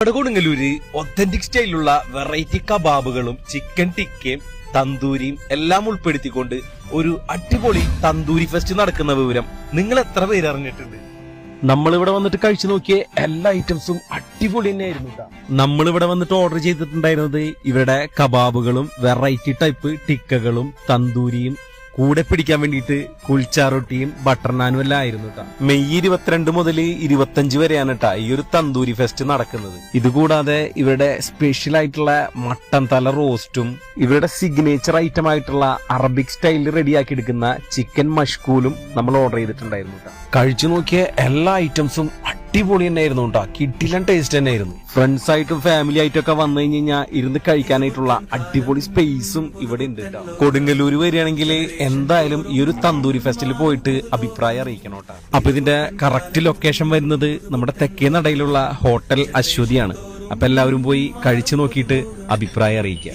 നമ്മുടെ Kodungallur authentic സ്റ്റൈലിലുള്ള variety കബാബുകളും chicken ടിക്കയും തന്തൂരിയും എല്ലാം ഉൾപ്പെടുത്തിക്കൊണ്ട് ഒരു അടിപൊളി തന്തൂരി ഫെസ്റ്റ് നടക്കുന്ന വിവരം നിങ്ങൾ എത്ര പേര് അറിഞ്ഞിട്ടുണ്ട്? നമ്മളിവിടെ വന്നിട്ട് കഴിച്ചു നോക്കിയ എല്ലാ ഐറ്റംസും അടിപൊളി തന്നെയായിരുന്നു. നമ്മളിവിടെ വന്നിട്ട് ഓർഡർ ചെയ്തിട്ടുണ്ടായിരുന്നത് ഇവരുടെ കബാബുകളും വെറൈറ്റി ടൈപ്പ് ടിക്കകളും തന്തൂരിയും കൂടെ പിടിക്കാൻ വേണ്ടിയിട്ട് കുൽച്ചാ റൊട്ടിയും ബട്ടർ നാനും എല്ലാം ആയിരുന്നു കേട്ടോ. മെയ് 22 മുതൽ 25 വരെയാണ് കേട്ടാ ഈ ഒരു തന്തൂരി ഫെസ്റ്റ് നടക്കുന്നത്. ഇതുകൂടാതെ ഇവരുടെ സ്പെഷ്യൽ ആയിട്ടുള്ള മട്ടൻ തല റോസ്റ്റും ഇവരുടെ സിഗ്നേച്ചർ ഐറ്റം ആയിട്ടുള്ള അറബിക് സ്റ്റൈലിൽ റെഡിയാക്കി എടുക്കുന്ന ചിക്കൻ മഷ്കൂലും നമ്മൾ ഓർഡർ ചെയ്തിട്ടുണ്ടായിരുന്നു കേട്ടോ. കഴിച്ചു നോക്കിയ എല്ലാ ഐറ്റംസും അടിപൊളി തന്നെയായിരുന്നു കേട്ടോ. കിടിലൻ ടേസ്റ്റ് തന്നെയായിരുന്നു. ഫ്രണ്ട്സ് ആയിട്ടും ഫാമിലി ആയിട്ടും ഒക്കെ വന്നു കഴിഞ്ഞാൽ ഇരുന്ന് കഴിക്കാനായിട്ടുള്ള അടിപൊളി സ്പേസും ഇവിടെ ഉണ്ട് കേട്ടോ. കൊടുങ്ങല്ലൂര് വരികയാണെങ്കിൽ എന്തായാലും ഈ ഒരു തന്തൂരി ഫെസ്റ്റിൽ പോയിട്ട് അഭിപ്രായം അറിയിക്കണം കേട്ടോ. അപ്പൊ ഇതിന്റെ കറക്റ്റ് ലൊക്കേഷൻ വരുന്നത് നമ്മുടെ തെക്കേ നടയിലുള്ള ഹോട്ടൽ അശ്വതിയാണ്. അപ്പൊ എല്ലാവരും പോയി കഴിച്ചു നോക്കിയിട്ട് അഭിപ്രായം അറിയിക്കുക.